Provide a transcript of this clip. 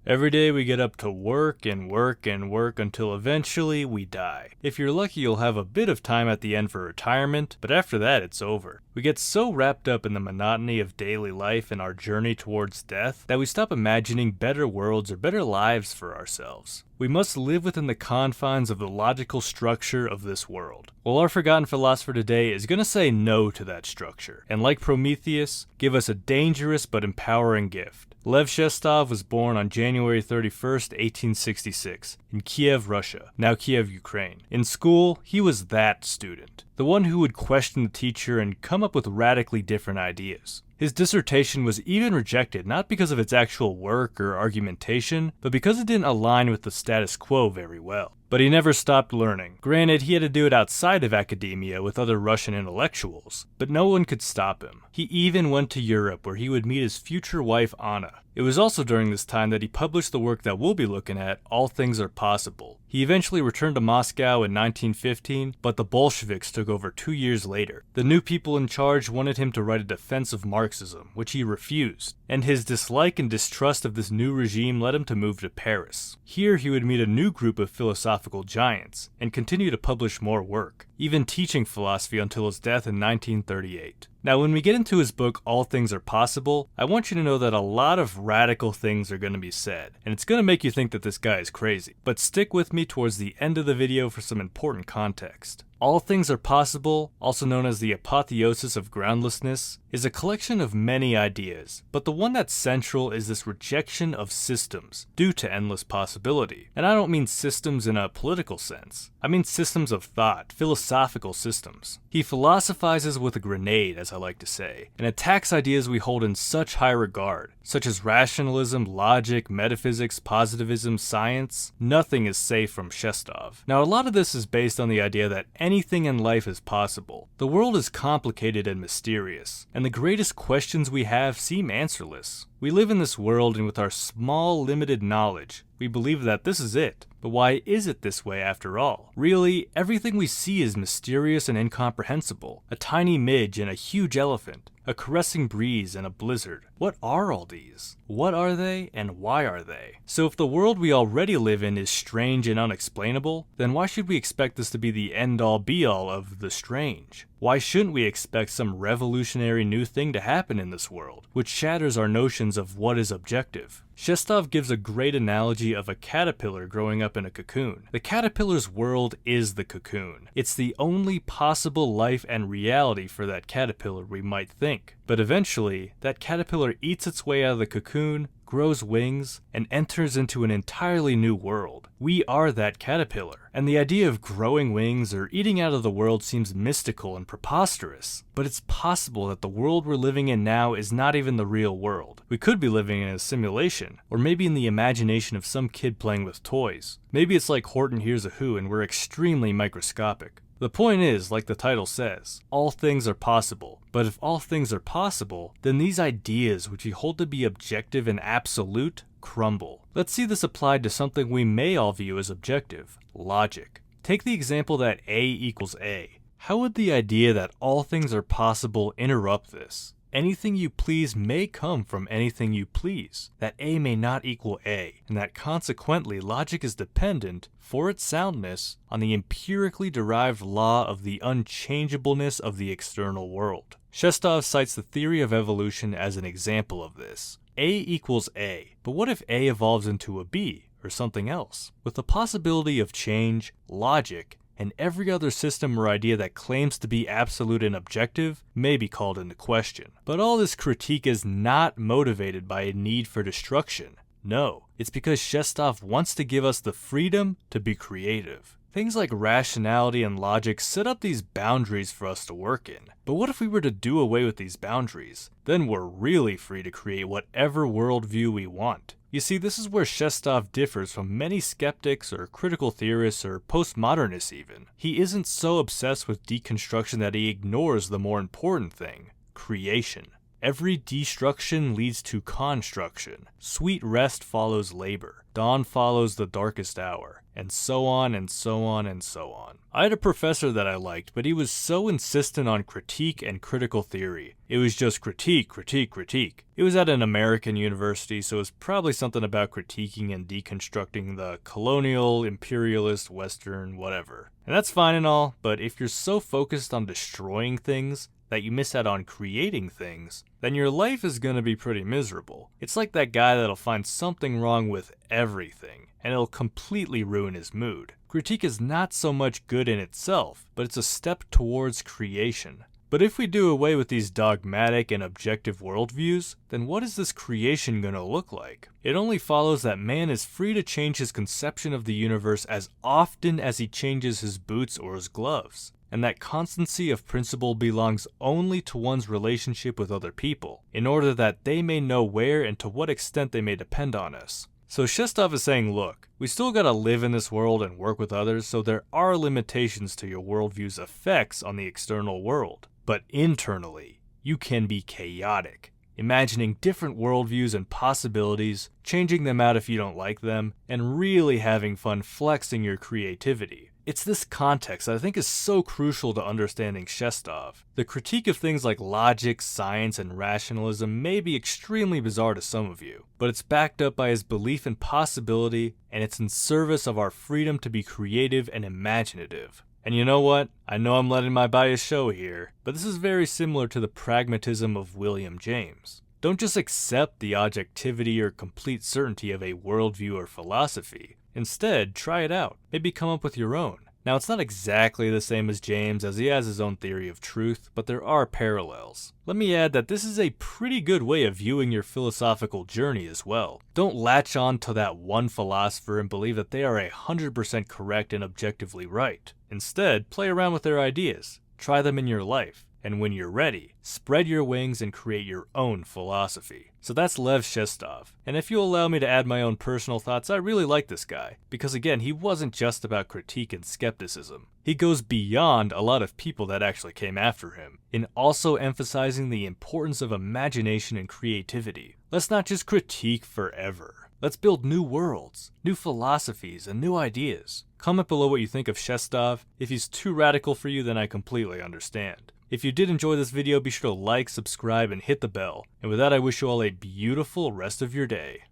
Every day we get up to work and work and work until eventually we die. If you're lucky, you'll have a bit of time at the end for retirement, but after that it's over. We get so wrapped up in the monotony of daily life and our journey towards death that we stop imagining better worlds or better lives for ourselves. We must live within the confines of the logical structure of this world. Well, our forgotten philosopher today is going to say no to that structure, and like Prometheus, give us a dangerous but empowering gift. Lev Shestov was born on January 31st, 1866, in Kiev, Russia, now Kiev, Ukraine. In school, he was that student, the one who would question the teacher and come up with radically different ideas. His dissertation was even rejected not because of its actual work or argumentation, but because it didn't align with the status quo very well. But he never stopped learning. Granted, he had to do it outside of academia with other Russian intellectuals, but no one could stop him. He even went to Europe where he would meet his future wife Anna. It was also during this time that he published the work that we'll be looking at, All Things Are Possible. He eventually returned to Moscow in 1915, but the Bolsheviks took over 2 years later. The new people in charge wanted him to write a defense of Marxism, which he refused, and his dislike and distrust of this new regime led him to move to Paris. Here he would meet a new group of philosophical giants, and continue to publish more work, even teaching philosophy until his death in 1938. Now, when we get into his book, All Things Are Possible, I want you to know that a lot of radical things are going to be said, and it's going to make you think that this guy is crazy. But stick with me towards the end of the video for some important context. All Things Are Possible, also known as the apotheosis of groundlessness, is a collection of many ideas, but the one that's central is this rejection of systems due to endless possibility. And I don't mean systems in a political sense. I mean systems of thought, philosophical systems. He philosophizes with a grenade, as I like to say, and attacks ideas we hold in such high regard, such as rationalism, logic, metaphysics, positivism, science. Nothing is safe from Shestov. Now, a lot of this is based on the idea that anything in life is possible. The world is complicated and mysterious, and the greatest questions we have seem answerless. We live in this world, and with our small, limited knowledge, we believe that this is it. But why is it this way after all? Really, everything we see is mysterious and incomprehensible. A tiny midge and a huge elephant, a caressing breeze and a blizzard. What are all these? What are they, and why are they? So if the world we already live in is strange and unexplainable, then why should we expect this to be the end-all be-all of the strange? Why shouldn't we expect some revolutionary new thing to happen in this world, which shatters our notions of what is objective? Shestov gives a great analogy of a caterpillar growing up in a cocoon. The caterpillar's world is the cocoon. It's the only possible life and reality for that caterpillar, we might think. But eventually, that caterpillar eats its way out of the cocoon, grows wings, and enters into an entirely new world. We are that caterpillar, and the idea of growing wings or eating out of the world seems mystical and preposterous. But it's possible that the world we're living in now is not even the real world. We could be living in a simulation, or maybe in the imagination of some kid playing with toys. Maybe it's like Horton Hears a Who and we're extremely microscopic. The point is, like the title says, all things are possible. But if all things are possible, then these ideas which we hold to be objective and absolute crumble. Let's see this applied to something we may all view as objective: logic. Take the example that A equals A. How would the idea that all things are possible interrupt this? Anything you please may come from anything you please, that A may not equal A, and that consequently logic is dependent, for its soundness, on the empirically derived law of the unchangeableness of the external world. Shestov cites the theory of evolution as an example of this. A equals A, but what if A evolves into a B, or something else? With the possibility of change, logic, and every other system or idea that claims to be absolute and objective may be called into question. But all this critique is not motivated by a need for destruction. No, it's because Shestov wants to give us the freedom to be creative. Things like rationality and logic set up these boundaries for us to work in. But what if we were to do away with these boundaries? Then we're really free to create whatever worldview we want. You see, this is where Shestov differs from many skeptics or critical theorists or postmodernists even. He isn't so obsessed with deconstruction that he ignores the more important thing: creation. Every destruction leads to construction. Sweet rest follows labor. Dawn follows the darkest hour. and so on and so on and so on. I had a professor that I liked, but he was so insistent on critique and critical theory. It was just critique, critique, critique. It was at an American university, so it was probably something about critiquing and deconstructing the colonial, imperialist, Western, whatever. And that's fine and all, but if you're so focused on destroying things that you miss out on creating things, then your life is gonna be pretty miserable. It's like that guy that'll find something wrong with everything, and it'll completely ruin his mood. Critique is not so much good in itself, but it's a step towards creation. But if we do away with these dogmatic and objective worldviews, then what is this creation gonna look like? It only follows that man is free to change his conception of the universe as often as he changes his boots or his gloves, and that constancy of principle belongs only to one's relationship with other people, in order that they may know where and to what extent they may depend on us. So Shestov is saying, look, we still gotta live in this world and work with others, so there are limitations to your worldview's effects on the external world. But internally, you can be chaotic, imagining different worldviews and possibilities, changing them out if you don't like them, and really having fun flexing your creativity. It's this context that I think is so crucial to understanding Shestov. The critique of things like logic, science, and rationalism may be extremely bizarre to some of you, but it's backed up by his belief in possibility, and it's in service of our freedom to be creative and imaginative. And you know what? I know I'm letting my bias show here, but this is very similar to the pragmatism of William James. Don't just accept the objectivity or complete certainty of a worldview or philosophy. Instead, try it out. Maybe come up with your own. Now, it's not exactly the same as James, as he has his own theory of truth, but there are parallels. Let me add that this is a pretty good way of viewing your philosophical journey as well. Don't latch on to that one philosopher and believe that they are 100% correct and objectively right. Instead, play around with their ideas. Try them in your life. And when you're ready, spread your wings and create your own philosophy. So that's Lev Shestov. And if you'll allow me to add my own personal thoughts, I really like this guy. Because again, he wasn't just about critique and skepticism. He goes beyond a lot of people that actually came after him, in also emphasizing the importance of imagination and creativity. Let's not just critique forever. Let's build new worlds, new philosophies, and new ideas. Comment below what you think of Shestov. If he's too radical for you, then I completely understand. If you did enjoy this video, be sure to like, subscribe, and hit the bell. And with that, I wish you all a beautiful rest of your day.